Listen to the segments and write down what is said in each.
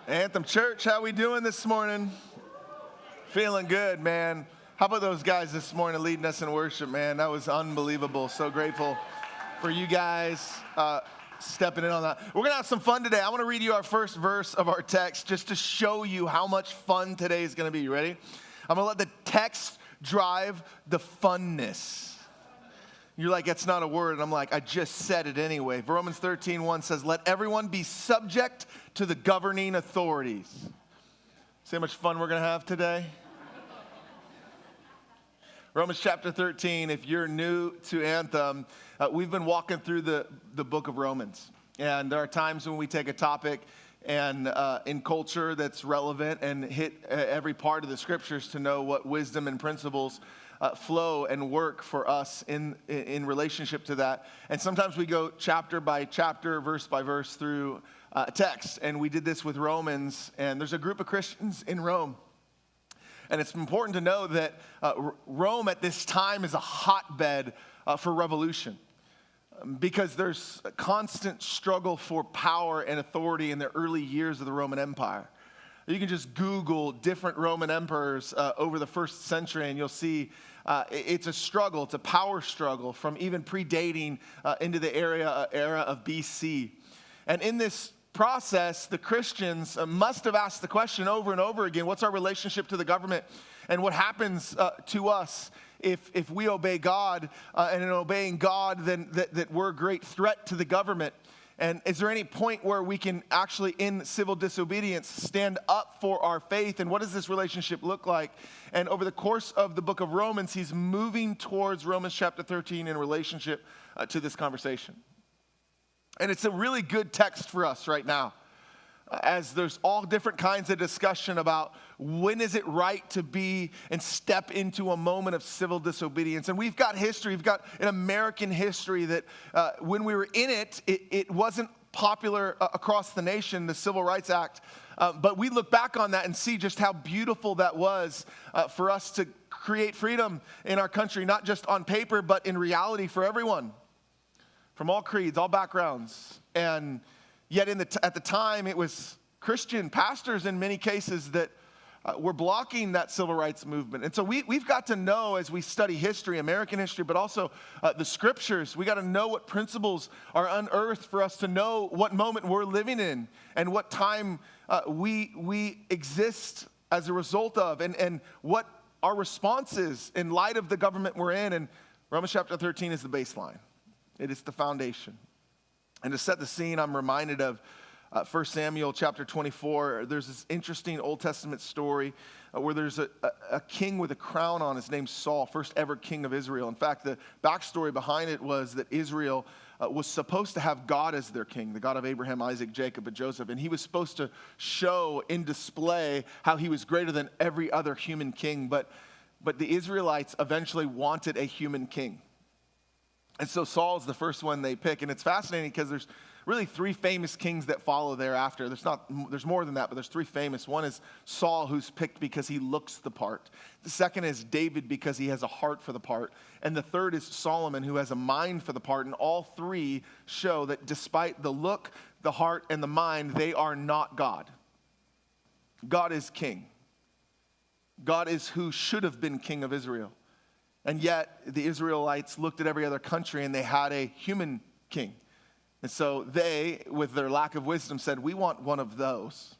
Anthem Church, how we doing this morning? Feeling good, man. How about those guys this morning leading us in worship, man? That was unbelievable. So grateful for you guys stepping in on that. We're going to have some fun today. I want to read you our first verse of our text just to show you how much fun today is going to be. You ready? I'm going to let the text drive the funness. You're like, it's not a word. And I'm like, I just said it anyway. Romans 13:1 says, let everyone be subject to the governing authorities. See how much fun we're going to have today? Romans chapter 13, if you're new to Anthem, we've been walking through the book of Romans. And there are times when we take a topic and in culture that's relevant and hit every part of the scriptures to know what wisdom and principles flow and work for us in relationship to that. And sometimes we go chapter by chapter, verse by verse through text. And we did this with Romans. And there's a group of Christians in Rome. And it's important to know that Rome at this time is a hotbed for revolution. Because there's a constant struggle for power and authority in the early years of the Roman Empire. You can just Google different Roman emperors over the first century and you'll see it's a struggle. It's a power struggle from even predating into the era of BC. And in this process, the Christians must have asked the question over and over again, what's our relationship to the government? And what happens to us if we obey God, and in obeying God, then that we're a great threat to the government? And is there any point where we can actually, in civil disobedience, stand up for our faith? And what does this relationship look like? And over the course of the book of Romans, he's moving towards Romans chapter 13 in relationship to this conversation. And it's a really good text for us right now, as there's all different kinds of discussion about when is it right to be and step into a moment of civil disobedience. And we've got history, we've got an American history that when we were in it wasn't popular across the nation, the Civil Rights Act. But we look back on that and see just how beautiful that was for us to create freedom in our country, not just on paper, but in reality for everyone, from all creeds, all backgrounds. And yet at the time, it was Christian pastors in many cases that were blocking that civil rights movement. And so we've got to know as we study history, American history, but also the scriptures, we got to know what principles are unearthed for us to know what moment we're living in and what time we exist as a result of and what our response is in light of the government we're in. And Romans chapter 13 is the baseline. It is the foundation. And to set the scene, I'm reminded of 1 Samuel chapter 24. There's this interesting Old Testament story where there's a king with a crown on. His name's Saul, first ever king of Israel. In fact, the backstory behind it was that Israel was supposed to have God as their king, the God of Abraham, Isaac, Jacob, and Joseph. And he was supposed to show in display how he was greater than every other human king. But the Israelites eventually wanted a human king. And so Saul's the first one they pick. And it's fascinating because there's really three famous kings that follow thereafter. There's more than that, but there's three famous. One is Saul, who's picked because he looks the part. The second is David because he has a heart for the part. And the third is Solomon, who has a mind for the part. And all three show that despite the look, the heart, and the mind, they are not God. God is king. God is who should have been king of Israel. And yet, the Israelites looked at every other country and they had a human king. And so they, with their lack of wisdom, said, we want one of those.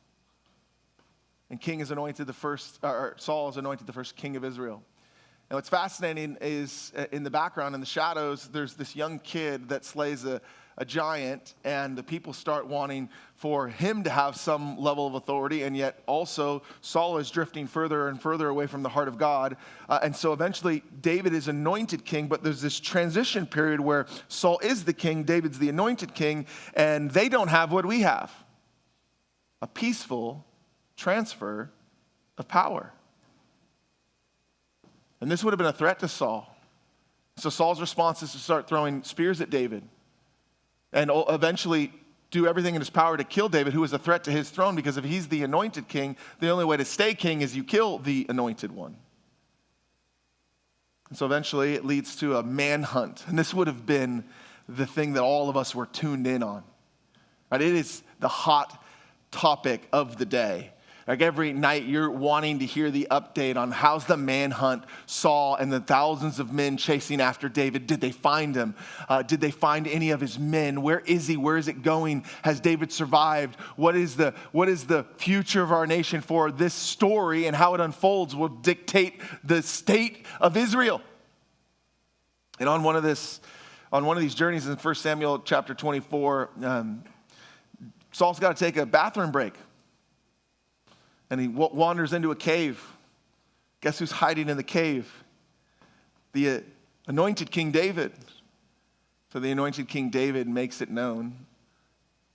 And Saul is anointed the first king of Israel. And what's fascinating is in the background, in the shadows, there's this young kid that slays a giant, and the people start wanting for him to have some level of authority, and yet also Saul is drifting further and further away from the heart of God. And so eventually David is anointed king, but there's this transition period where Saul is the king, David's the anointed king, and they don't have what we have: a peaceful transfer of power. And this would have been a threat to Saul. So Saul's response is to start throwing spears at David and eventually do everything in his power to kill David, who is a threat to his throne, because if he's the anointed king, the only way to stay king is you kill the anointed one. And so eventually it leads to a manhunt. And this would have been the thing that all of us were tuned in on. Right? It is the hot topic of the day. Like every night you're wanting to hear the update on how's the manhunt, Saul and the thousands of men chasing after David. Did they find him? Did they find any of his men? Where is he? Where is it going? Has David survived? What is the future of our nation? For this story and how it unfolds will dictate the state of Israel. And on one of these journeys in 1 Samuel chapter 24, Saul's got to take a bathroom break. And he wanders into a cave. Guess who's hiding in the cave? The anointed King David. So the anointed King David makes it known,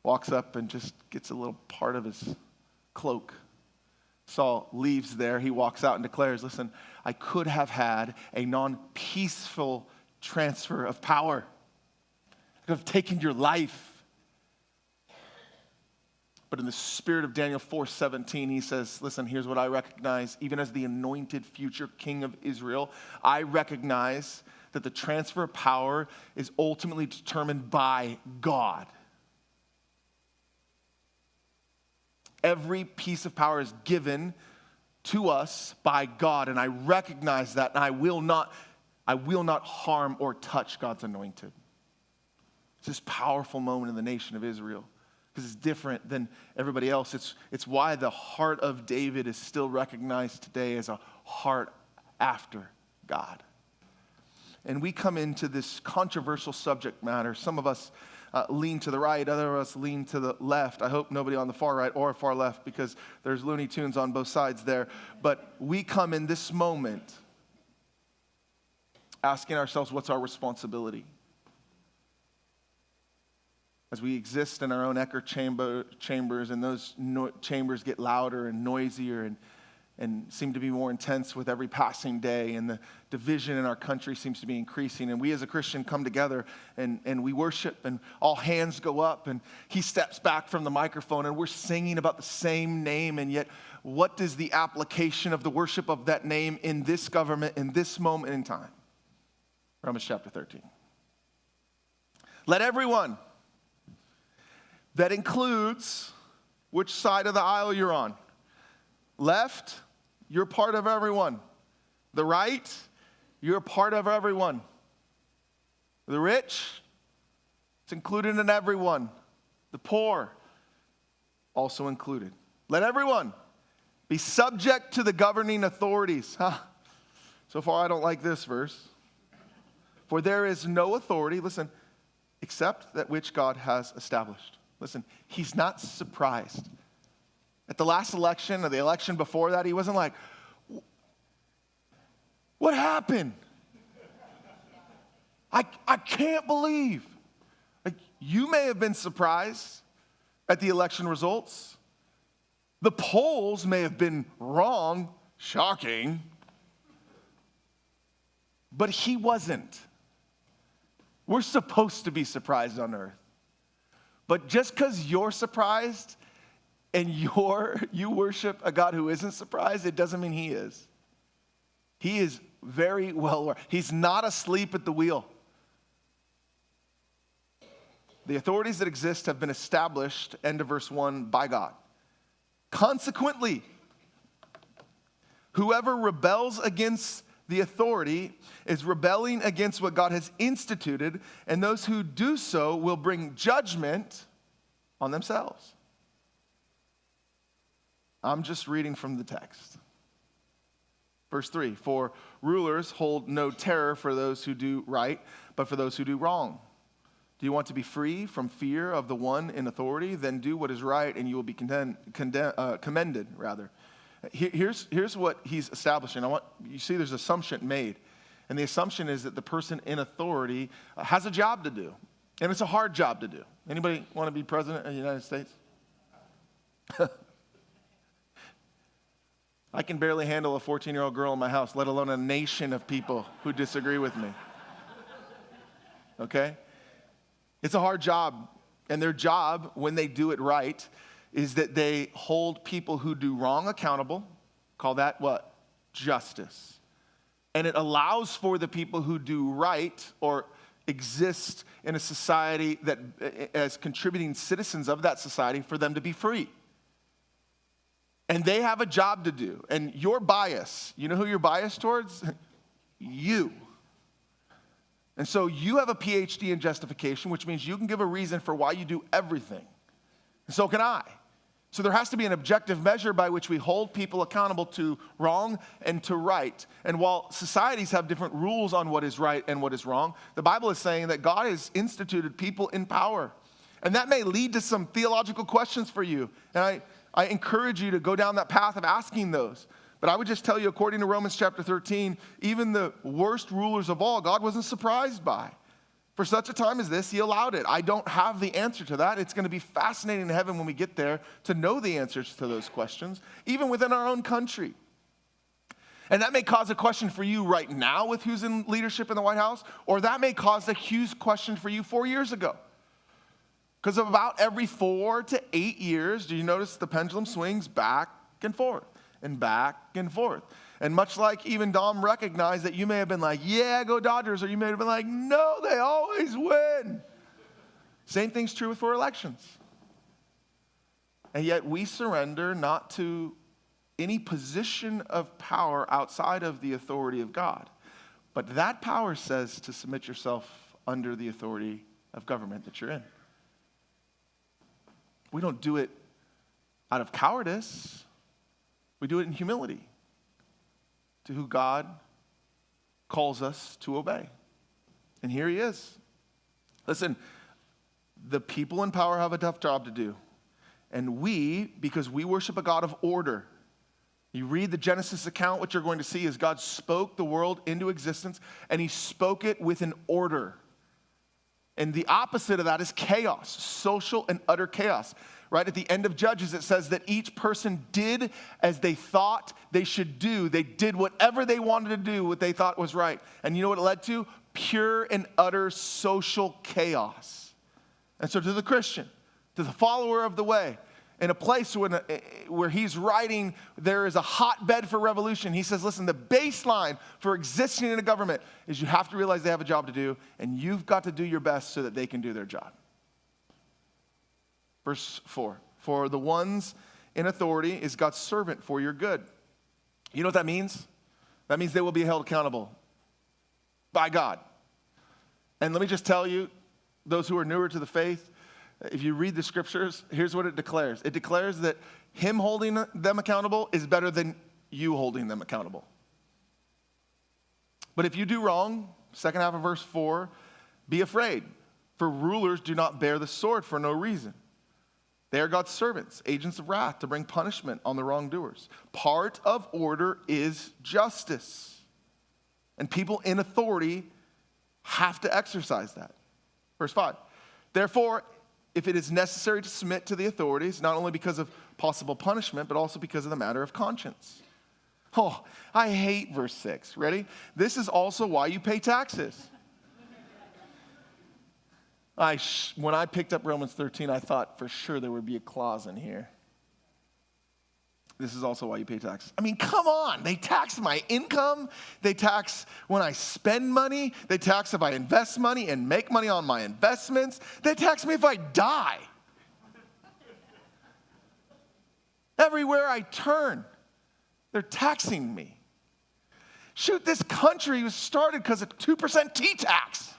walks up and just gets a little part of his cloak. Saul leaves there. He walks out and declares, listen, I could have had a non-peaceful transfer of power. I could have taken your life. But in the spirit of Daniel 4:17, he says, listen, here's what I recognize. Even as the anointed future king of Israel, I recognize that the transfer of power is ultimately determined by God. Every piece of power is given to us by God, and I recognize that, and I will not harm or touch God's anointed. It's this powerful moment in the nation of Israel. Because it's different than everybody else. It's why the heart of David is still recognized today as a heart after God. And we come into this controversial subject matter. Some of us lean to the right, other of us lean to the left. I hope nobody on the far right or far left, because there's Looney Tunes on both sides there. But we come in this moment asking ourselves, what's our responsibility? As we exist in our own echo chambers, and those chambers get louder and noisier and seem to be more intense with every passing day, and the division in our country seems to be increasing, and we as a Christian come together and we worship, and all hands go up, and he steps back from the microphone, and we're singing about the same name, and yet what is the application of the worship of that name in this government, in this moment in time? Romans chapter 13. Let everyone... That includes which side of the aisle you're on. Left, you're part of everyone. The right, you're part of everyone. The rich, it's included in everyone. The poor, also included. Let everyone be subject to the governing authorities. So far, I don't like this verse. For there is no authority, listen, except that which God has established. Listen, he's not surprised. At the last election or the election before that, he wasn't like, what happened? I can't believe. Like, you may have been surprised at the election results. The polls may have been wrong, shocking, but he wasn't. We're supposed to be surprised on earth. But just because you're surprised and you worship a God who isn't surprised, it doesn't mean he is. He is very well aware. He's not asleep at the wheel. The authorities that exist have been established, end of verse 1, by God. Consequently, whoever rebels against the authority is rebelling against what God has instituted, and those who do so will bring judgment on themselves. I'm just reading from the text. Verse 3, for rulers hold no terror for those who do right, but for those who do wrong. Do you want to be free from fear of the one in authority? Then do what is right, and you will be commended, rather. Here's what he's establishing. You see there's assumption made. And the assumption is that the person in authority has a job to do. And it's a hard job to do. Anybody want to be president of the United States? I can barely handle a 14-year-old girl in my house, let alone a nation of people who disagree with me. Okay? It's a hard job. And their job, when they do it right, is that they hold people who do wrong accountable. Call that what? Justice. And it allows for the people who do right or exist in a society that as contributing citizens of that society for them to be free. And they have a job to do. And your bias, you know who you're biased towards? You. And so you have a PhD in justification, which means you can give a reason for why you do everything. And so can I. So there has to be an objective measure by which we hold people accountable to wrong and to right. And while societies have different rules on what is right and what is wrong, the Bible is saying that God has instituted people in power. And that may lead to some theological questions for you. And I encourage you to go down that path of asking those. But I would just tell you, according to Romans chapter 13, even the worst rulers of all, God wasn't surprised by. For such a time as this, he allowed it. I don't have the answer to that. It's going to be fascinating in heaven when we get there to know the answers to those questions, even within our own country. And that may cause a question for you right now with who's in leadership in the White House, or that may cause a huge question for you 4 years ago. Because about every 4 to 8 years, do you notice the pendulum swings back and forth and back and forth? And much like even Dom recognized that you may have been like, yeah, go Dodgers, or you may have been like, no, they always win. Same thing's true for elections. And yet we surrender not to any position of power outside of the authority of God. But that power says to submit yourself under the authority of government that you're in. We don't do it out of cowardice. We do it in humility to who God calls us to obey. And here he is. Listen, the people in power have a tough job to do. And we, because we worship a God of order, you read the Genesis account, what you're going to see is God spoke the world into existence, and he spoke it with an order. And the opposite of that is chaos, social and utter chaos. Right at the end of Judges, it says that each person did as they thought they should do. They did whatever they wanted to do, what they thought was right. And you know what it led to? Pure and utter social chaos. And so to the Christian, to the follower of the way, in a place where he's writing, there is a hotbed for revolution. He says, listen, the baseline for existing in a government is you have to realize they have a job to do, and you've got to do your best so that they can do their job. Verse 4, for the ones in authority is God's servant for your good. You know what that means? That means they will be held accountable by God. And let me just tell you, those who are newer to the faith, if you read the scriptures, here's what it declares. It declares that him holding them accountable is better than you holding them accountable. But if you do wrong, second half of verse 4, be afraid, for rulers do not bear the sword for no reason. They are God's servants, agents of wrath, to bring punishment on the wrongdoers. Part of order is justice. And people in authority have to exercise that. Verse 5, therefore, if it is necessary to submit to the authorities, not only because of possible punishment, but also because of the matter of conscience. Oh, I hate verse 6. Ready? This is also why you pay taxes. When I picked up Romans 13, I thought for sure there would be a clause in here. This is also why you pay taxes. I mean, come on. They tax my income. They tax when I spend money. They tax if I invest money and make money on my investments. They tax me if I die. Everywhere I turn, they're taxing me. Shoot, this country was started because of 2% T-tax.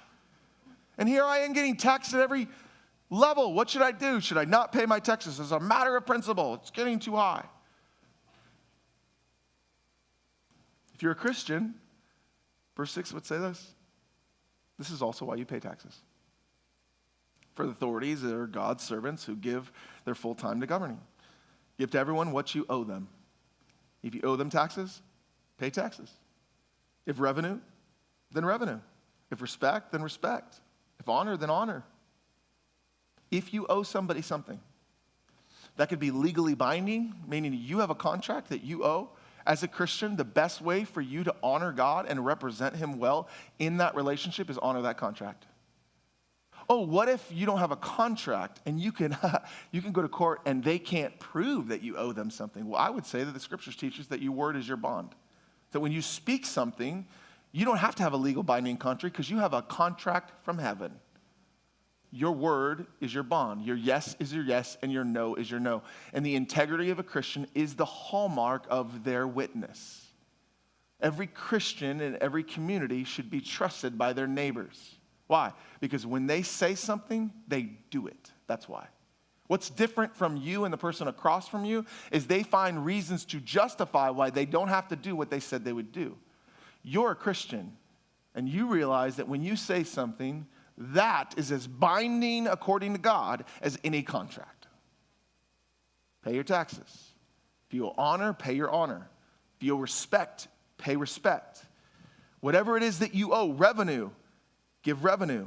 And here I am getting taxed at every level. What should I do? Should I not pay my taxes? As a matter of principle, it's getting too high. If you're a Christian, verse 6 would say this. This is also why you pay taxes. For the authorities, they are God's servants who give their full time to governing. Give to everyone what you owe them. If you owe them taxes, pay taxes. If revenue, then revenue. If respect, then respect. If honor, then honor. If you owe somebody something, that could be legally binding, meaning you have a contract that you owe. As a Christian, the best way for you to honor God and represent him well in that relationship is honor that contract. Oh, what if you don't have a contract and you can go to court and they can't prove that you owe them something? Well, I would say that the scriptures teach us that your word is your bond. That when you speak something, you don't have to have a legal binding contract because you have a contract from heaven. Your word is your bond. Your yes is your yes, and your no is your no. And the integrity of a Christian is the hallmark of their witness. Every Christian in every community should be trusted by their neighbors. Why? Because when they say something, they do it. That's why. What's different from you and the person across from you is they find reasons to justify why they don't have to do what they said they would do. You're a Christian, and you realize that when you say something, that is as binding according to God as any contract. Pay your taxes. If you'll honor, pay your honor. If you'll respect, pay respect. Whatever it is that you owe, revenue, give revenue.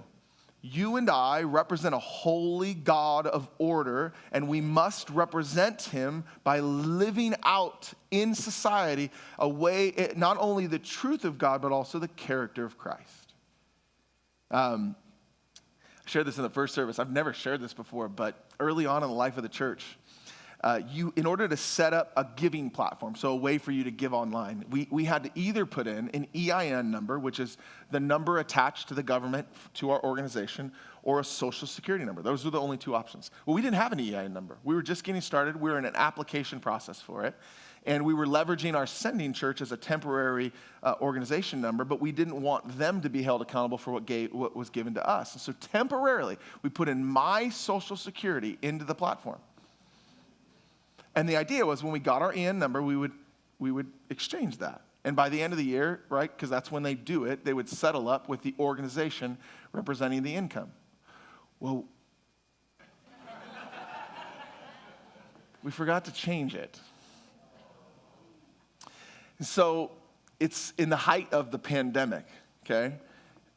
You and I represent a holy God of order, and we must represent him by living out in society a way, not only the truth of God, but also the character of Christ. I shared this in the first service. I've never shared this before, but early on in the life of the church, in order to set up a giving platform, so a way for you to give online, we had to either put in an EIN number, which is the number attached to the government, to our organization, or a social security number. Those were the only two options. Well, we didn't have an EIN number. We were just getting started. We were in an application process for it. And we were leveraging our sending church as a temporary organization number, but we didn't want them to be held accountable for what was given to us. And so temporarily, we put in my social security into the platform. And the idea was when we got our EIN number, we would exchange that. And by the end of the year, right, because that's when they do it, they would settle up with the organization representing the income. Well, we forgot to change it. So it's in the height of the pandemic, okay?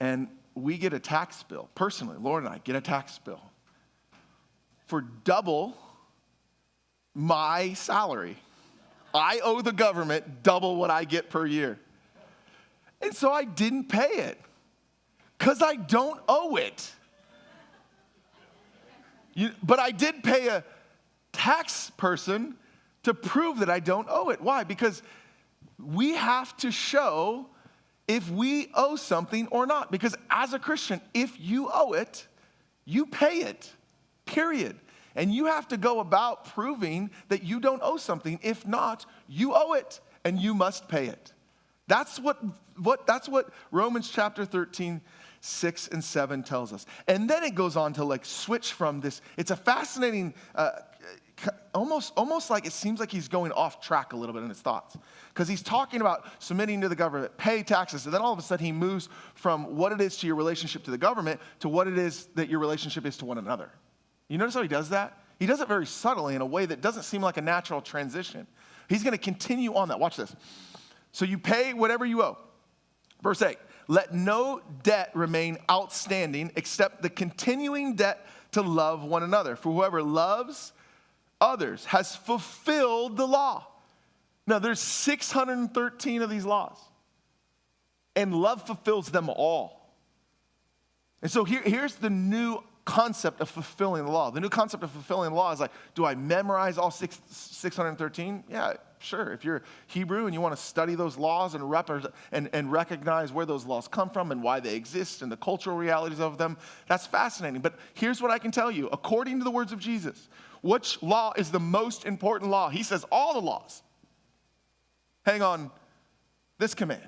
And we get a tax bill. Personally, Lord and I get a tax bill for double my salary. I owe the government double what I get per year. And so I didn't pay it because I don't owe it. But I did pay a tax person to prove that I don't owe it. Why? Because we have to show if we owe something or not. Because as a Christian, if you owe it, you pay it, period. And you have to go about proving that you don't owe something. If not, you owe it and you must pay it. That's what Romans chapter 13, 6 and 7 tells us. And then it goes on to like switch from this. It's a fascinating, almost like it seems like he's going off track a little bit in his thoughts. Because he's talking about submitting to the government, pay taxes, and then all of a sudden he moves from what it is to your relationship to the government to what it is that your relationship is to one another. You notice how he does that? He does it very subtly in a way that doesn't seem like a natural transition. He's going to continue on that. Watch this. So you pay whatever you owe. Verse 8, let no debt remain outstanding except the continuing debt to love one another. For whoever loves others has fulfilled the law. Now, there's 613 of these laws, and love fulfills them all. And so here's the new concept of fulfilling the law. The new concept of fulfilling the law is like, do I memorize all 613? Yeah, sure. If you're Hebrew and you want to study those laws and recognize where those laws come from and why they exist and the cultural realities of them, that's fascinating. But here's what I can tell you. According to the words of Jesus, which law is the most important law? He says all the laws hang on this command.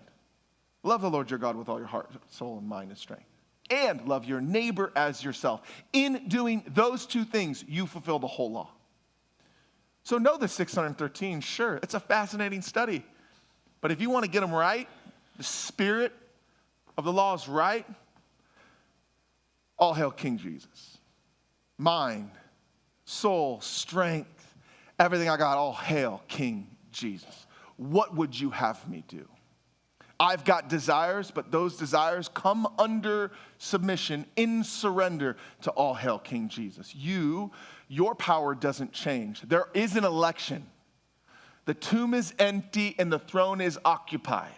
Love the Lord your God with all your heart, soul, and mind and strength. And love your neighbor as yourself. In doing those two things, you fulfill the whole law. So know the 613, sure, it's a fascinating study. But if you want to get them right, the spirit of the law is right, all hail King Jesus. Mind, soul, strength, everything I got, all hail King Jesus. What would you have me do? I've got desires, but those desires come under submission, in surrender to all hail King Jesus. Your power doesn't change. There is an election. The tomb is empty and the throne is occupied.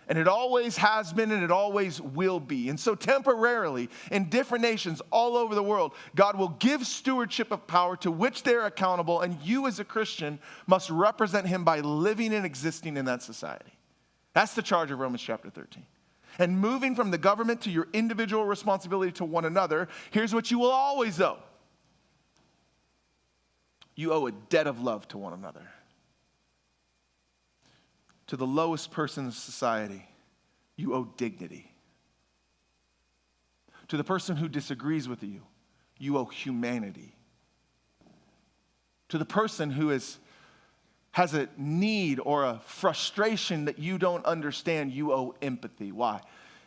And it always has been and it always will be. And so temporarily, in different nations all over the world, God will give stewardship of power to which they're accountable, and you as a Christian must represent him by living and existing in that society. That's the charge of Romans chapter 13. And moving from the government to your individual responsibility to one another, here's what you will always owe. You owe a debt of love to one another. To the lowest person in society, you owe dignity. To the person who disagrees with you, you owe humanity. To the person who has a need or a frustration that you don't understand, you owe empathy. Why?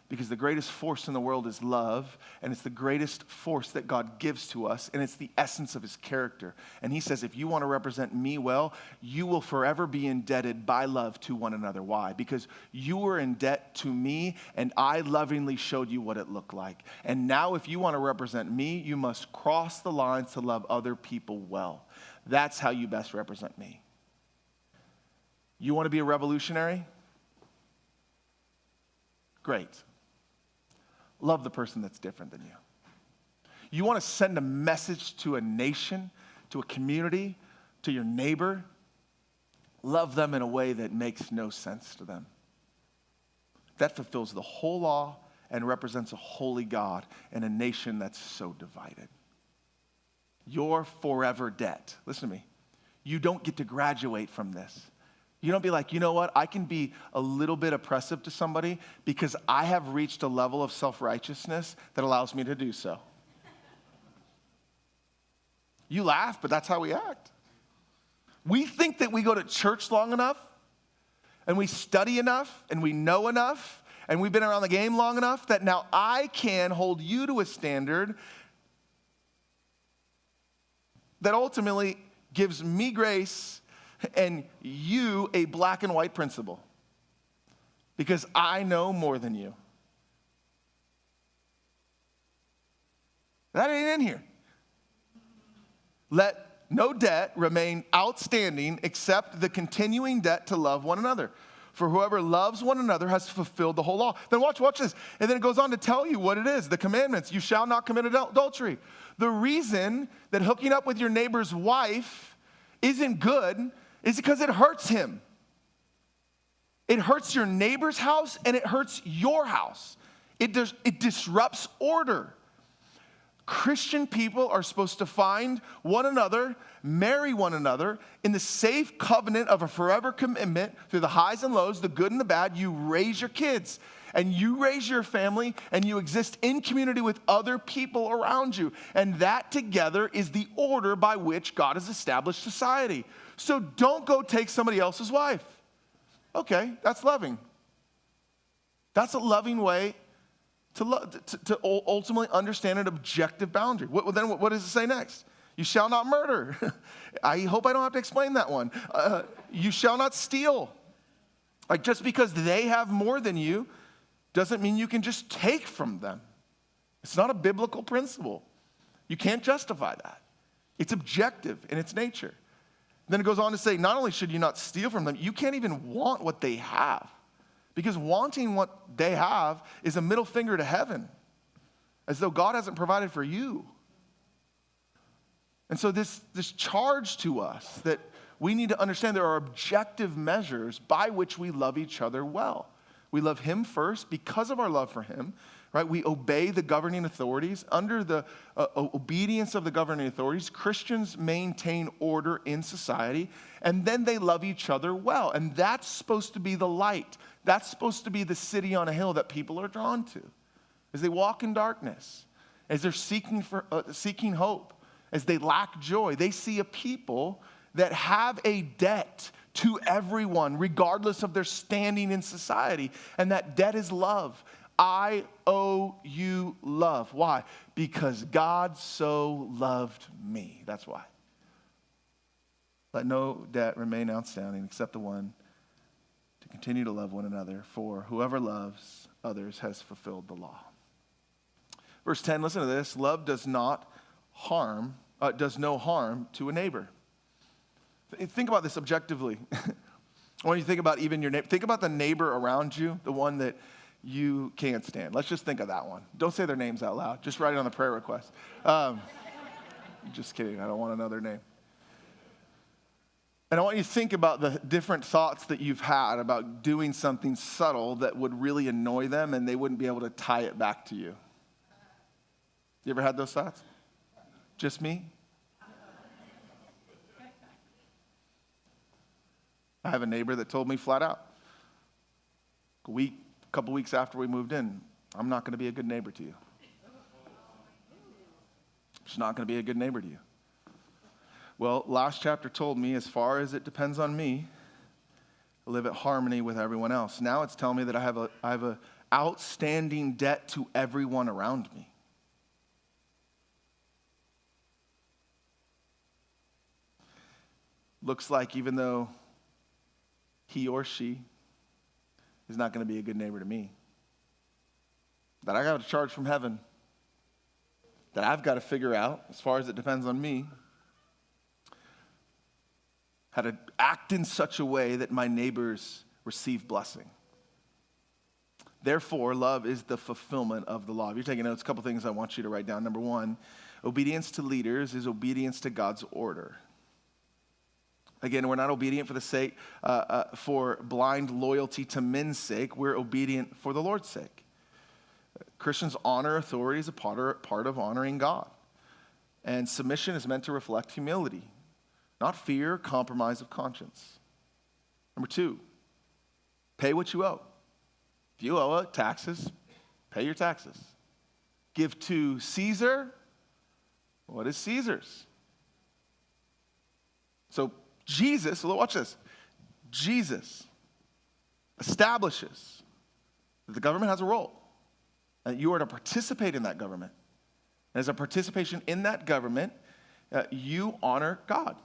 Because the greatest force in the world is love, and it's the greatest force that God gives to us, and it's the essence of his character. And he says, if you want to represent me well, you will forever be indebted by love to one another. Why? Because you were in debt to me, and I lovingly showed you what it looked like. And now if you want to represent me, you must cross the lines to love other people well. That's how you best represent me. You want to be a revolutionary? Great. Love the person that's different than you. You want to send a message to a nation, to a community, to your neighbor? Love them in a way that makes no sense to them. That fulfills the whole law and represents a holy God in a nation that's so divided. Your forever debt. Listen to me. You don't get to graduate from this. You don't be like, you know what? I can be a little bit oppressive to somebody because I have reached a level of self-righteousness that allows me to do so. You laugh, but that's how we act. We think that we go to church long enough and we study enough and we know enough and we've been around the game long enough that now I can hold you to a standard that ultimately gives me grace and you a black and white principle because I know more than you. That ain't in here. Let no debt remain outstanding except the continuing debt to love one another. For whoever loves one another has fulfilled the whole law. Then watch this. And then it goes on to tell you what it is, the commandments. You shall not commit adultery. The reason that hooking up with your neighbor's wife isn't good is because it hurts him. It hurts your neighbor's house and it hurts your house. It disrupts order. Christian people are supposed to find one another, marry one another in the safe covenant of a forever commitment through the highs and lows, the good and the bad. You raise your kids and you raise your family and you exist in community with other people around you. And that together is the order by which God has established society. So don't go take somebody else's wife. Okay, that's loving. That's a loving way to ultimately understand an objective boundary. What does it say next? You shall not murder. I hope I don't have to explain that one. You shall not steal. Like just because they have more than you doesn't mean you can just take from them. It's not a biblical principle. You can't justify that. It's objective in its nature. Then it goes on to say, not only should you not steal from them, you can't even want what they have. Because wanting what they have is a middle finger to heaven, as though God hasn't provided for you. And so this charge to us that we need to understand there are objective measures by which we love each other well. We love him first because of our love for him, right? We obey the governing authorities. Under the obedience of the governing authorities, Christians maintain order in society, and then they love each other well. And that's supposed to be the light. That's supposed to be the city on a hill that people are drawn to as they walk in darkness, as they're seeking hope, as they lack joy. They see a people that have a debt to everyone, regardless of their standing in society, and that debt is love. I owe you love. Why? Because God so loved me. That's why. Let no debt remain outstanding except the one to continue to love one another, for whoever loves others has fulfilled the law. Verse 10, listen to this. Love does no harm to a neighbor. Think about this objectively. When you think about even your neighbor, think about the neighbor around you, the one that you can't stand. Let's just think of that one. Don't say their names out loud. Just write it on the prayer request. Just kidding. I don't want another name. And I want you to think about the different thoughts that you've had about doing something subtle that would really annoy them and they wouldn't be able to tie it back to you. You ever had those thoughts? Just me? I have a neighbor that told me flat out, a couple weeks after we moved in, I'm not going to be a good neighbor to you. I'm just not going to be a good neighbor to you. Well, last chapter told me, as far as it depends on me, I live at harmony with everyone else. Now it's telling me that I have a outstanding debt to everyone around me. Looks like even though he or she is not going to be a good neighbor to me, that I got a charge from heaven that I've got to figure out, as far as it depends on me, how to act in such a way that my neighbors receive blessing. Therefore, love is the fulfillment of the law. If you're taking notes, a couple things I want you to write down. Number one, obedience to leaders is obedience to God's order. Again, we're not obedient for the sake, for blind loyalty to men's sake. We're obedient for the Lord's sake. Christians honor authority as a part of honoring God. And submission is meant to reflect humility, not fear, compromise of conscience. Number two, pay what you owe. If you owe taxes, pay your taxes. Give to Caesar what is Caesar's. So Jesus, watch this. Jesus establishes that the government has a role, and you are to participate in that government. And as a participation in that government, you honor God.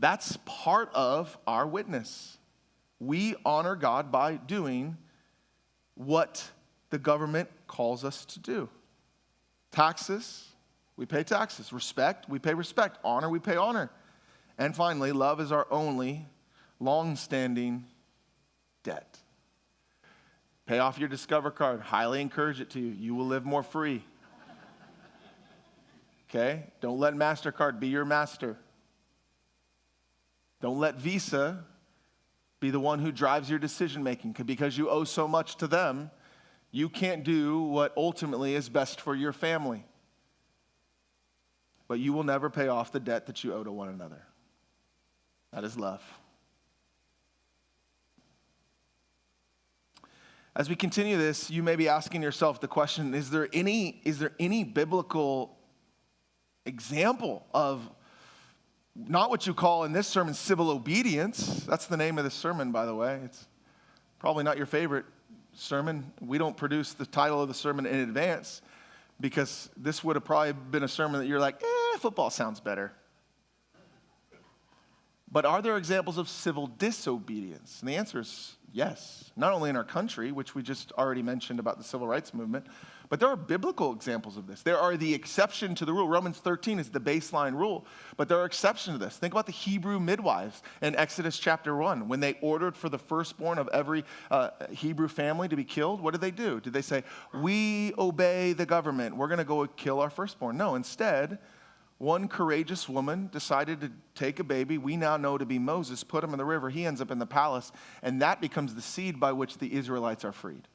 That's part of our witness. We honor God by doing what the government calls us to do. Taxes, we pay taxes. Respect, we pay respect. Honor, we pay honor. And finally, love is our only long-standing debt. Pay off your Discover card. Highly encourage it to you. You will live more free. Okay? Don't let MasterCard be your master. Don't let Visa be the one who drives your decision-making. Because you owe so much to them, you can't do what ultimately is best for your family. But you will never pay off the debt that you owe to one another. That is love. As we continue this, you may be asking yourself the question, is there any biblical example of not what you call in this sermon civil obedience? That's the name of this sermon, by the way. It's probably not your favorite sermon. We don't produce the title of the sermon in advance because this would have probably been a sermon that you're like, football sounds better. But are there examples of civil disobedience? And the answer is yes. Not only in our country, which we just already mentioned about the civil rights movement, but there are biblical examples of this. There are the exception to the rule. Romans 13 is the baseline rule, but there are exceptions to this. Think about the Hebrew midwives in Exodus chapter 1. When they ordered for the firstborn of every Hebrew family to be killed, what did they do? Did they say, we obey the government, we're going to go kill our firstborn? No, instead, one courageous woman decided to take a baby we now know to be Moses, put him in the river, he ends up in the palace, and that becomes the seed by which the Israelites are freed.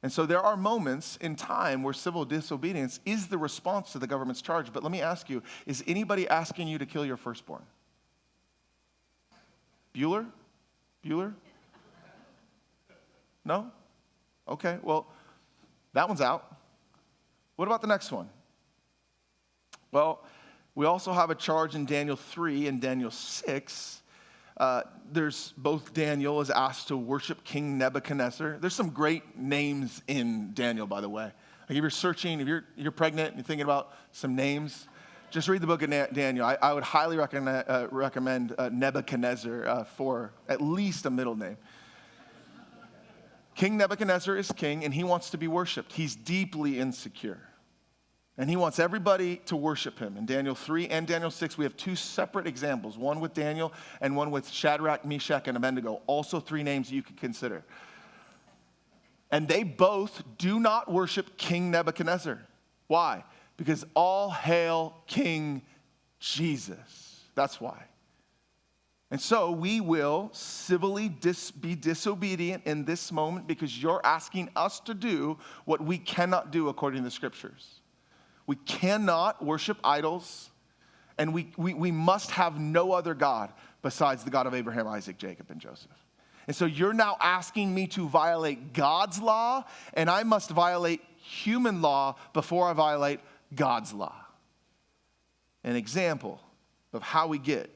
And so there are moments in time where civil disobedience is the response to the government's charge. But let me ask you, is anybody asking you to kill your firstborn? Bueller? No? Okay, well, that one's out. What about the next one? Well, we also have a charge in Daniel 3 and Daniel 6. There's both Daniel is asked to worship King Nebuchadnezzar. There's some great names in Daniel, by the way. Like if you're searching, if you're pregnant and you're thinking about some names, just read the book of Daniel. I would highly recommend Nebuchadnezzar for at least a middle name. King Nebuchadnezzar is king, and he wants to be worshiped. He's deeply insecure. And he wants everybody to worship him. In Daniel 3 and Daniel 6, we have two separate examples, one with Daniel and one with Shadrach, Meshach, and Abednego. Also three names you could consider. And they both do not worship King Nebuchadnezzar. Why? Because all hail King Jesus. That's why. And so we will civilly be disobedient in this moment because you're asking us to do what we cannot do according to the scriptures. We cannot worship idols, and we must have no other God besides the God of Abraham, Isaac, Jacob, and Joseph. And so you're now asking me to violate God's law, and I must violate human law before I violate God's law. An example of how we get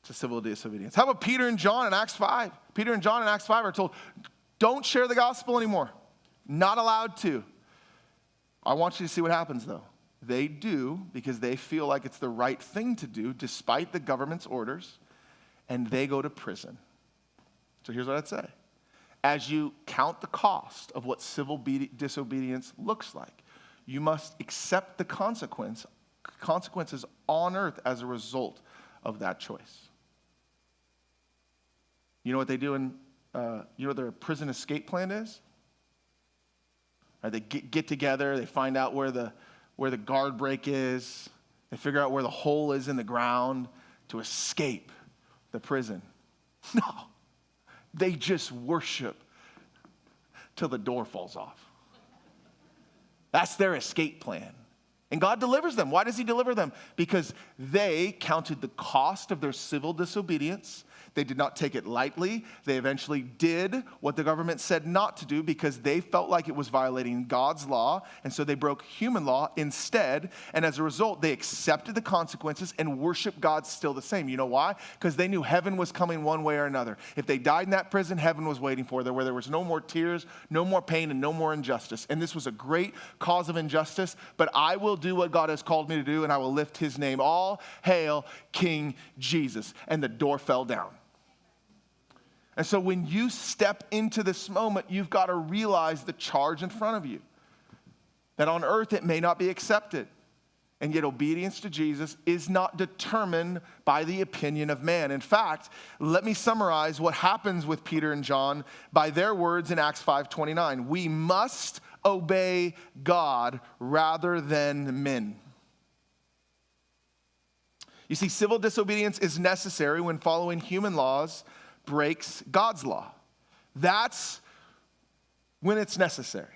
to civil disobedience. How about Peter and John in Acts 5? Peter and John in Acts 5 are told, don't share the gospel anymore. Not allowed to. I want you to see what happens, though. They do because they feel like it's the right thing to do despite the government's orders, and they go to prison. So here's what I'd say. As you count the cost of what civil disobedience looks like, you must accept the consequences on earth as a result of that choice. You know what they do you know what their prison escape plan is? Right, they get together, they find out where the guard break is, they figure out where the hole is in the ground to escape the prison. No, they just worship till the door falls off. That's their escape plan. And God delivers them. Why does he deliver them? Because they counted the cost of their civil disobedience. They did not take it lightly. They eventually did what the government said not to do because they felt like it was violating God's law, and so they broke human law instead, and as a result, they accepted the consequences and worshiped God still the same. You know why? Because they knew heaven was coming one way or another. If they died in that prison, heaven was waiting for them, where there was no more tears, no more pain, and no more injustice. And this was a great cause of injustice, but I will do what God has called me to do, and I will lift his name. All hail King Jesus. And the door fell down. And so when you step into this moment, you've got to realize the charge in front of you. That on earth it may not be accepted. And yet obedience to Jesus is not determined by the opinion of man. In fact, let me summarize what happens with Peter and John by their words in Acts 5:29. We must obey God rather than men. You see, civil disobedience is necessary when following human laws breaks God's law. That's when it's necessary.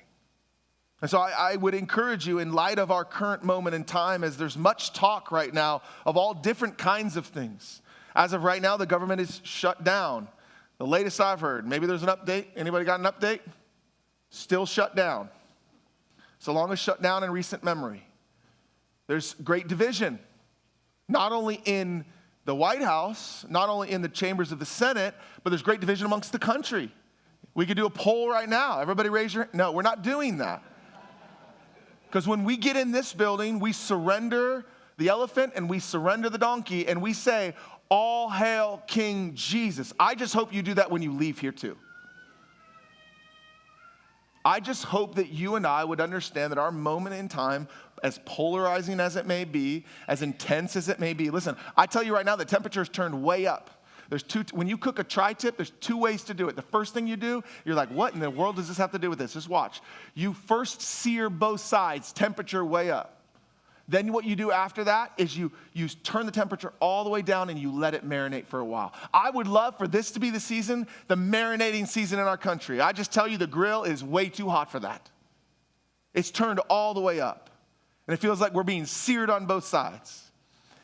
And so I would encourage you, in light of our current moment in time, as there's much talk right now of all different kinds of things. As of right now, the government is shut down. The latest I've heard, maybe there's an update. Anybody got an update? Still shut down. So long as shut down in recent memory. There's great division, not only in the White House, not only in the chambers of the Senate, but there's great division amongst the country. We could do a poll right now. Everybody raise your hand. No, we're not doing that. Because when we get in this building, we surrender the elephant and we surrender the donkey and we say, all hail King Jesus. I just hope you do that when you leave here too. I just hope that you and I would understand that our moment in time, as polarizing as it may be, as intense as it may be, listen, I tell you right now, the temperature's turned way up. When you cook a tri-tip, there's two ways to do it. The first thing you do, you're like, what in the world does this have to do with this? Just watch. You first sear both sides, temperature way up. Then what you do after that is you turn the temperature all the way down and you let it marinate for a while. I would love for this to be the season, the marinating season in our country. I just tell you, the grill is way too hot for that. It's turned all the way up. And it feels like we're being seared on both sides.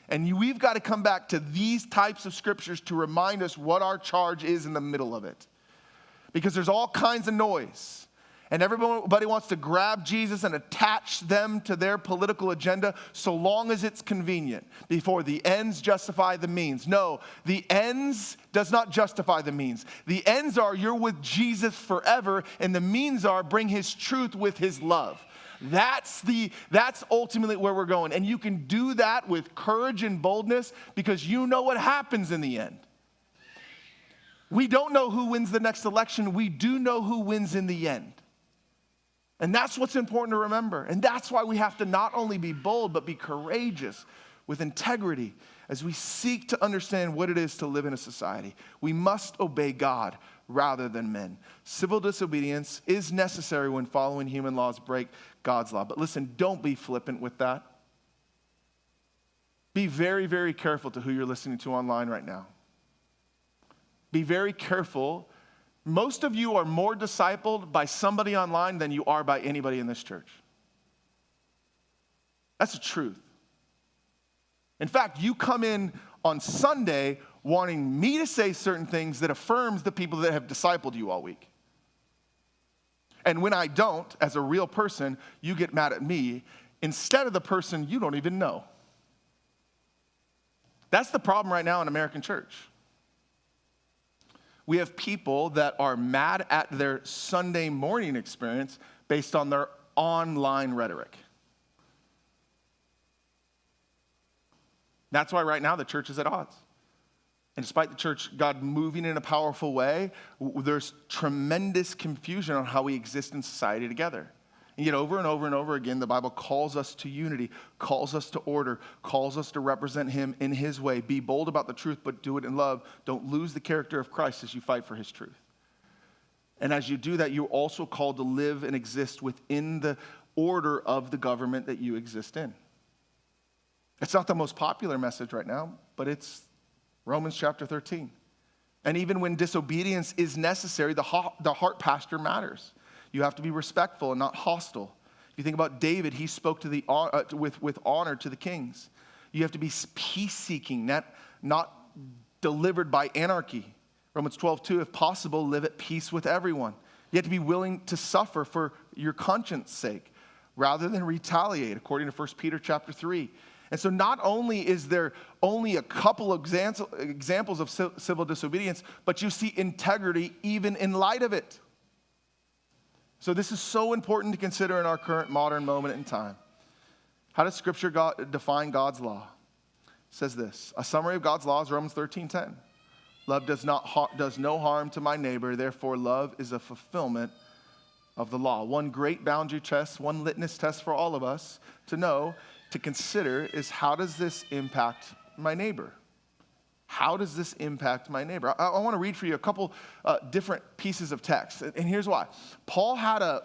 And we've got to come back to these types of scriptures to remind us what our charge is in the middle of it. Because there's all kinds of noise. And everybody wants to grab Jesus and attach them to their political agenda so long as it's convenient. Before the ends justify the means. No, the ends does not justify the means. The ends are you're with Jesus forever, and the means are bring his truth with his love. That's ultimately where we're going. And you can do that with courage and boldness because you know what happens in the end. We don't know who wins the next election. We do know who wins in the end. And that's what's important to remember. And that's why we have to not only be bold, but be courageous with integrity as we seek to understand what it is to live in a society. We must obey God rather than men. Civil disobedience is necessary when following human laws break God's law. But listen, don't be flippant with that. Be very, very careful to who you're listening to online right now. Be very careful. Most of you are more discipled by somebody online than you are by anybody in this church. That's the truth. In fact, you come in on Sunday wanting me to say certain things that affirms the people that have discipled you all week. And when I don't, as a real person, you get mad at me instead of the person you don't even know. That's the problem right now in American church. We have people that are mad at their Sunday morning experience based on their online rhetoric. That's why right now the church is at odds. And despite the church, God moving in a powerful way, there's tremendous confusion on how we exist in society together. And yet over and over and over again, the Bible calls us to unity, calls us to order, calls us to represent him in his way. Be bold about the truth, but do it in love. Don't lose the character of Christ as you fight for his truth. And as you do that, you're also called to live and exist within the order of the government that you exist in. It's not the most popular message right now, but it's Romans chapter 13. And even when disobedience is necessary, the heart posture matters. You have to be respectful and not hostile. If you think about David, he spoke to with honor to the kings. You have to be peace-seeking, not delivered by anarchy. Romans 12:2, if possible, live at peace with everyone. You have to be willing to suffer for your conscience sake rather than retaliate, according to 1 Peter chapter 3. And so not only is there only a couple of examples of civil disobedience, but you see integrity even in light of it. So this is so important to consider in our current modern moment in time. How does Scripture define God's law? It says this, a summary of God's law is Romans 13:10. Love does no harm to my neighbor, therefore love is a fulfillment of the law. One great boundary test, one litmus test for all of us to know, to consider is, how does this impact my neighbor? How does this impact my neighbor? I want to read for you a couple different pieces of text. And here's why. Paul had a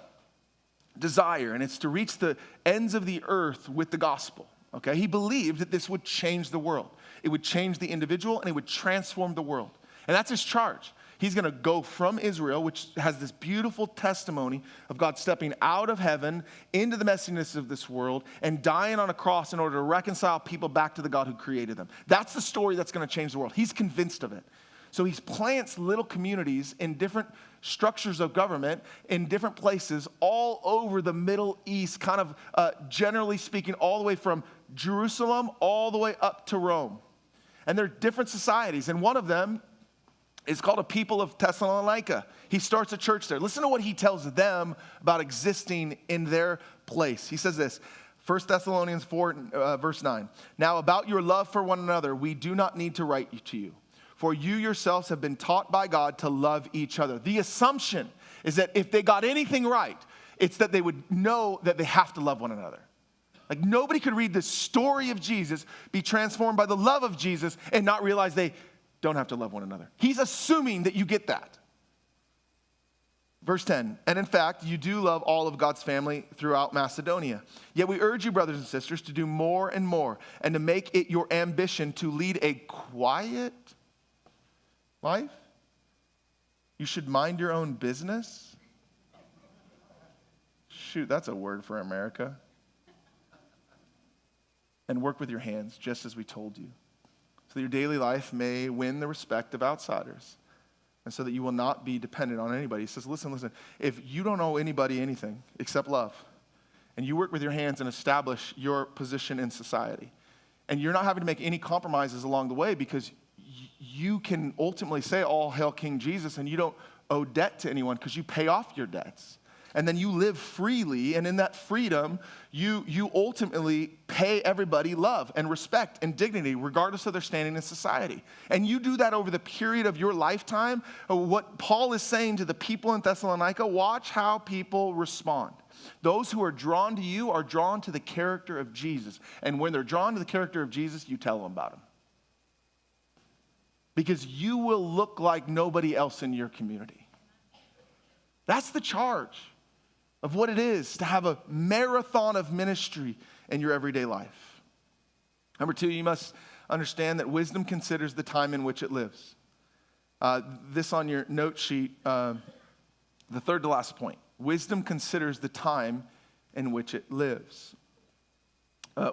desire, and it's to reach the ends of the earth with the gospel. Okay? He believed that this would change the world. It would change the individual, and it would transform the world. And that's his charge. He's going to go from Israel, which has this beautiful testimony of God stepping out of heaven into the messiness of this world and dying on a cross in order to reconcile people back to the God who created them. That's the story that's going to change the world. He's convinced of it. So he plants little communities in different structures of government in different places all over the Middle East, kind of generally speaking, all the way from Jerusalem all the way up to Rome. And they're different societies, and one of them is called a people of Thessalonica. He starts a church there. Listen to what he tells them about existing in their place. He says this, 1 Thessalonians 4, verse 9. Now about your love for one another, we do not need to write to you, for you yourselves have been taught by God to love each other. The assumption is that if they got anything right, it's that they would know that they have to love one another. Like nobody could read the story of Jesus, be transformed by the love of Jesus, and not realize they don't have to love one another. He's assuming that you get that. Verse 10, and in fact, you do love all of God's family throughout Macedonia. Yet we urge you, brothers and sisters, to do more and more, and to make it your ambition to lead a quiet life. You should mind your own business. Shoot, that's a word for America. And work with your hands, just as we told you, so that your daily life may win the respect of outsiders, and so that you will not be dependent on anybody. He says, listen, if you don't owe anybody anything except love, and you work with your hands and establish your position in society, and you're not having to make any compromises along the way, because you can ultimately say, all hail King Jesus, and you don't owe debt to anyone because you pay off your debts. And then you live freely, and in that freedom, you ultimately pay everybody love and respect and dignity, regardless of their standing in society. And you do that over the period of your lifetime. What Paul is saying to the people in Thessalonica, watch how people respond. Those who are drawn to you are drawn to the character of Jesus. And when they're drawn to the character of Jesus, you tell them about him. Because you will look like nobody else in your community. That's the charge of what it is to have a marathon of ministry in your everyday life. Number two, you must understand that wisdom considers the time in which it lives. This on your note sheet, the third to last point. Wisdom considers the time in which it lives.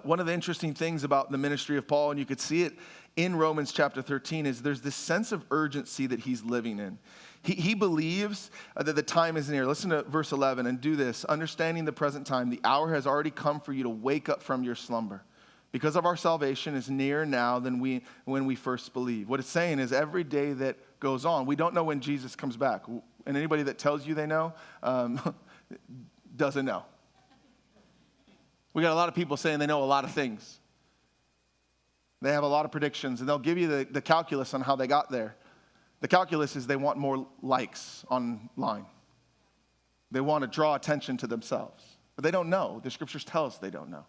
One of the interesting things about the ministry of Paul, and you could see it in Romans chapter 13, is there's this sense of urgency that he's living in. He believes that the time is near. Listen to verse 11 and do this. Understanding the present time, the hour has already come for you to wake up from your slumber. Because of our salvation is nearer now than when we first believed. What it's saying is every day that goes on, we don't know when Jesus comes back. And anybody that tells you they know doesn't know. We got a lot of people saying they know a lot of things. They have a lot of predictions, and they'll give you the calculus on how they got there. The calculus is they want more likes online. They want to draw attention to themselves. But they don't know. The scriptures tell us they don't know.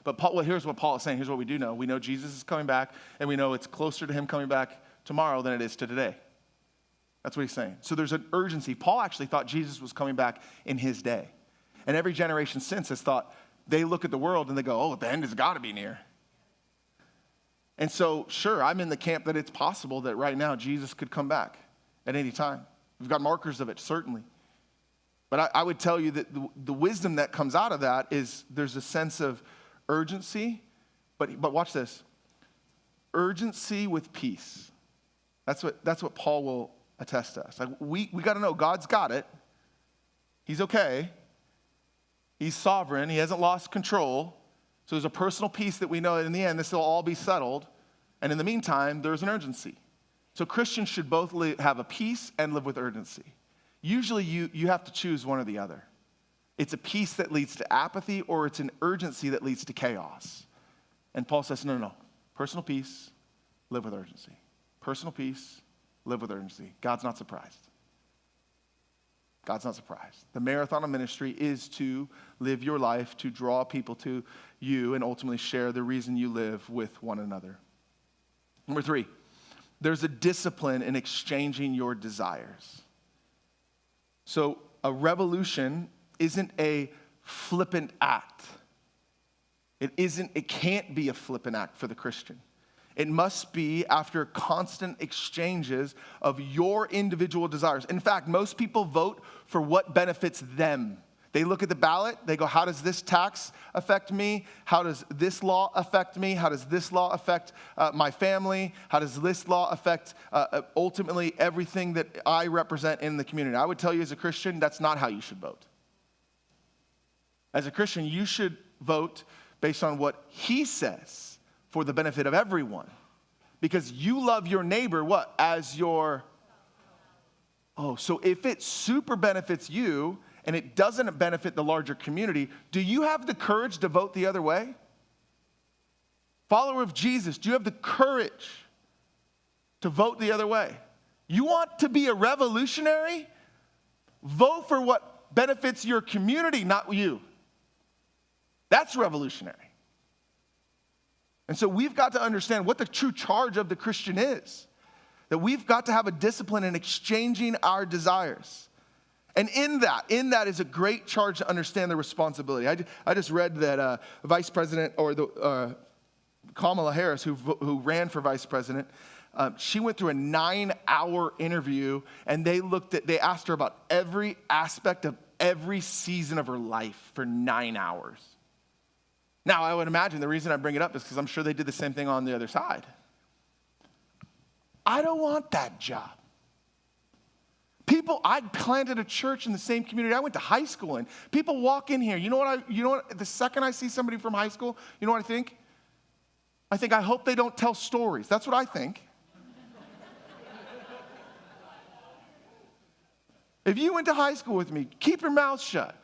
But here's what Paul is saying. Here's what we do know. We know Jesus is coming back, and we know it's closer to him coming back tomorrow than it is to today. That's what he's saying. So there's an urgency. Paul actually thought Jesus was coming back in his day. And every generation since has thought, they look at the world and they go, oh, the end has got to be near. And so, sure, I'm in the camp that it's possible that right now Jesus could come back at any time. We've got markers of it, certainly. But I would tell you that the wisdom that comes out of that is there's a sense of urgency, but watch this. Urgency with peace. That's what Paul will attest to us. Like we got to know God's got it. He's okay. He's sovereign. He hasn't lost control. So there's a personal peace that we know that in the end this will all be settled. And in the meantime, there's an urgency. So Christians should both have a peace and live with urgency. Usually you have to choose one or the other. It's a peace that leads to apathy, or it's an urgency that leads to chaos. And Paul says, no. Personal peace, live with urgency. Personal peace, live with urgency. God's not surprised. God's not surprised. The marathon of ministry is to live your life, to draw people to you, and ultimately share the reason you live with one another. Number three, there's a discipline in exchanging your desires. So a revolution isn't a flippant act. It can't be a flippant act for the Christian. It must be after constant exchanges of your individual desires. In fact, most people vote for what benefits them. They look at the ballot, they go, how does this tax affect me? How does this law affect me? How does this law affect my family? How does this law affect ultimately everything that I represent in the community? I would tell you as a Christian, that's not how you should vote. As a Christian, you should vote based on what he says for the benefit of everyone. Because you love your neighbor, what? As your... Oh, so if it super benefits you and it doesn't benefit the larger community, do you have the courage to vote the other way? Follower of Jesus, do you have the courage to vote the other way? You want to be a revolutionary? Vote for what benefits your community, not you. That's revolutionary. And so we've got to understand what the true charge of the Christian is. That we've got to have a discipline in exchanging our desires. And in that is a great charge to understand the responsibility. I just read that Vice President, or Kamala Harris, who ran for Vice President, she went through a 9-hour interview, and they asked her about every aspect of every season of her life for 9 hours. Now, I would imagine the reason I bring it up is because I'm sure they did the same thing on the other side. I don't want that job. I planted a church in the same community I went to high school in. People walk in here. You know what? The second I see somebody from high school, you know what I think? I hope they don't tell stories. That's what I think. If you went to high school with me, keep your mouth shut.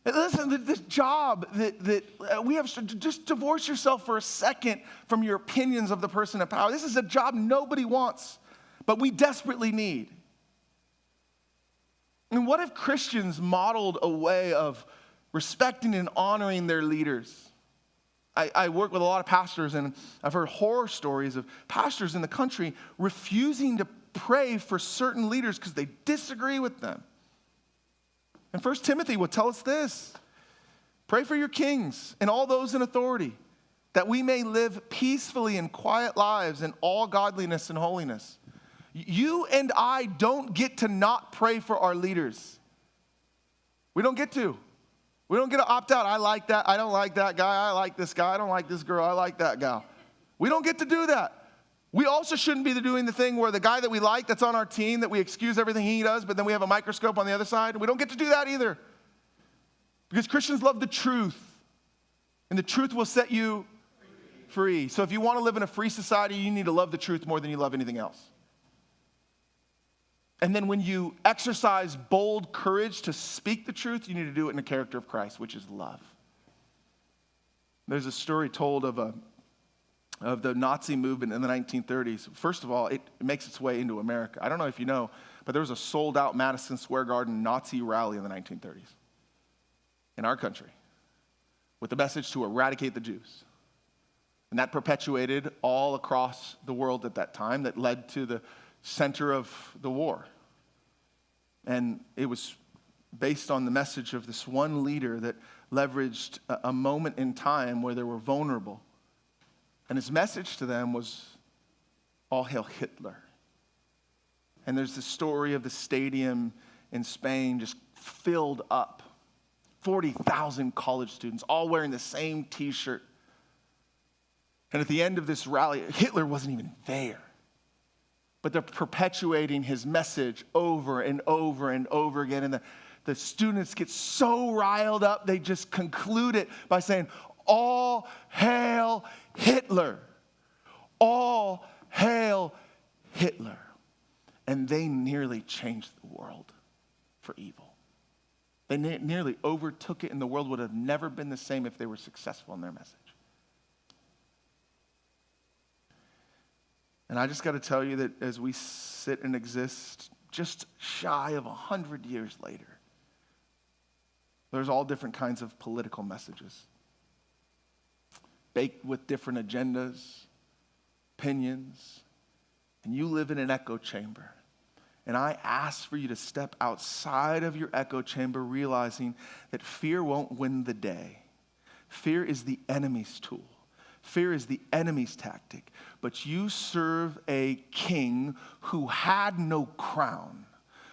Listen, this job that we have, just divorce yourself for a second from your opinions of the person in power. This is a job nobody wants, but we desperately need. And what if Christians modeled a way of respecting and honoring their leaders? I work with a lot of pastors, and I've heard horror stories of pastors in the country refusing to pray for certain leaders because they disagree with them. And 1 Timothy will tell us this. Pray for your kings and all those in authority, that we may live peacefully and quiet lives in all godliness and holiness. You and I don't get to not pray for our leaders. We don't get to. We don't get to opt out. I like that. I don't like that guy. I like this guy. I don't like this girl. I like that gal. We don't get to do that. We also shouldn't be doing the thing where the guy that we like that's on our team, that we excuse everything he does, but then we have a microscope on the other side. We don't get to do that either. Because Christians love the truth. And the truth will set you free. So if you want to live in a free society, you need to love the truth more than you love anything else. And then when you exercise bold courage to speak the truth, you need to do it in the character of Christ, which is love. There's a story told of the Nazi movement in the 1930s. First of all, it makes its way into America. I don't know if you know, but there was a sold-out Madison Square Garden Nazi rally in the 1930s in our country with the message to eradicate the Jews. And that perpetuated all across the world at that time, that led to the center of the war. And it was based on the message of this one leader that leveraged a moment in time where they were vulnerable. And his message to them was, all hail Hitler. And there's the story of the stadium in Spain just filled up. 40,000 college students, all wearing the same t-shirt. And at the end of this rally, Hitler wasn't even there. But they're perpetuating his message over and over and over again. And the students get so riled up, they just conclude it by saying, all hail Hitler. All hail Hitler. And they nearly changed the world for evil. They nearly overtook it, and the world would have never been the same if they were successful in their message. And I just got to tell you that as we sit and exist just shy of 100 years later, there's all different kinds of political messages, baked with different agendas, opinions, and you live in an echo chamber. And I ask for you to step outside of your echo chamber, realizing that fear won't win the day. Fear is the enemy's tool. Fear is the enemy's tactic. But you serve a king who had no crown,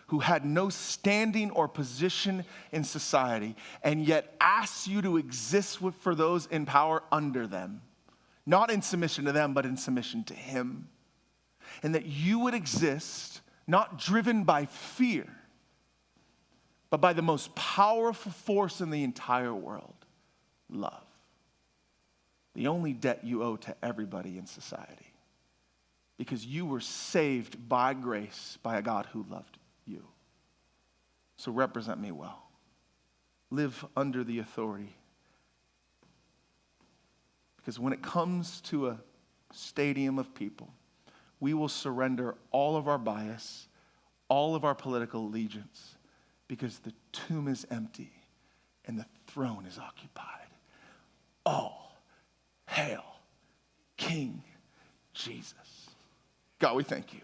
who had no standing or position in society, and yet asks you to exist for those in power under them. Not in submission to them, but in submission to him. And that you would exist not driven by fear, but by the most powerful force in the entire world, love. The only debt you owe to everybody in society. Because you were saved by grace by a God who loved you. So represent me well. Live under the authority. Because when it comes to a stadium of people, we will surrender all of our bias, all of our political allegiance, because the tomb is empty and the throne is occupied. All hail King Jesus. God, we thank you.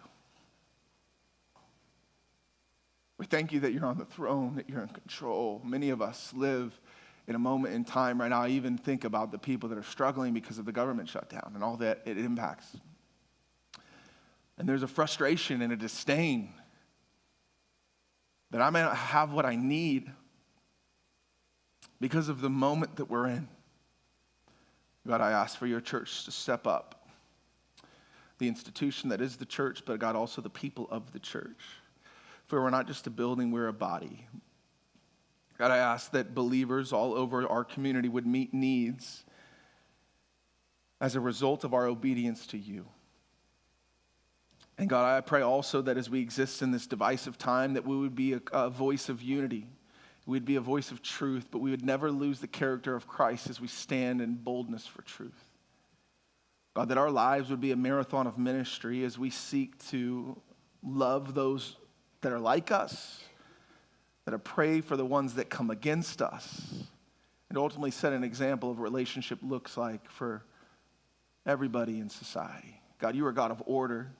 We thank you that you're on the throne, that you're in control. Many of us live in a moment in time right now. I even think about the people that are struggling because of the government shutdown and all that it impacts. And there's a frustration and a disdain that I may not have what I need because of the moment that we're in. God, I ask for your church to step up. The institution that is the church, but God, also the people of the church. For we're not just a building, we're a body. God, I ask that believers all over our community would meet needs as a result of our obedience to you. And God, I pray also that as we exist in this divisive time, that we would be a voice of unity. We'd be a voice of truth, but we would never lose the character of Christ as we stand in boldness for truth. God, that our lives would be a marathon of ministry as we seek to love those that are like us, that are pray for the ones that come against us, and ultimately set an example of what relationship looks like for everybody in society. God, you are a God of order.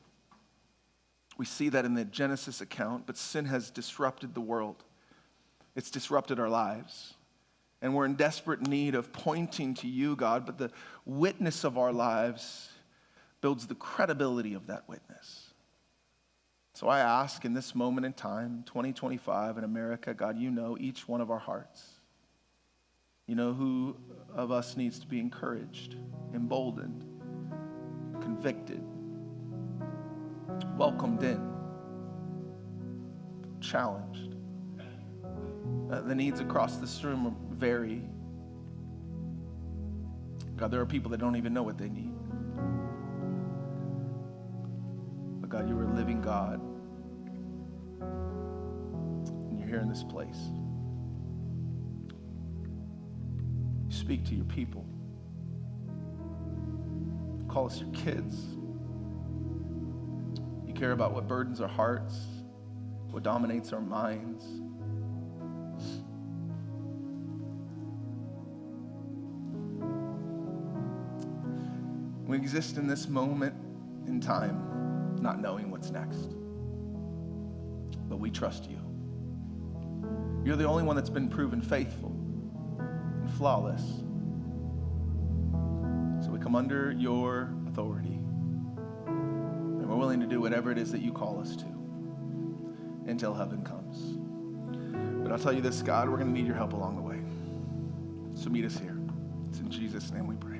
We see that in the Genesis account, but sin has disrupted the world. It's disrupted our lives. And we're in desperate need of pointing to you, God, but the witness of our lives builds the credibility of that witness. So I ask in this moment in time, 2025 in America, God, you know each one of our hearts. You know who of us needs to be encouraged, emboldened, convicted, welcomed in, challenged. The needs across this room vary. God, there are people that don't even know what they need. But God, you're a living God. And you're here in this place. You speak to your people. Call us your kids. You care about what burdens our hearts, what dominates our minds. We exist in this moment in time, not knowing what's next. But we trust you. You're the only one that's been proven faithful and flawless. So we come under your authority. And we're willing to do whatever it is that you call us to until heaven comes. But I'll tell you this, God, we're going to need your help along the way. So meet us here. It's in Jesus' name we pray.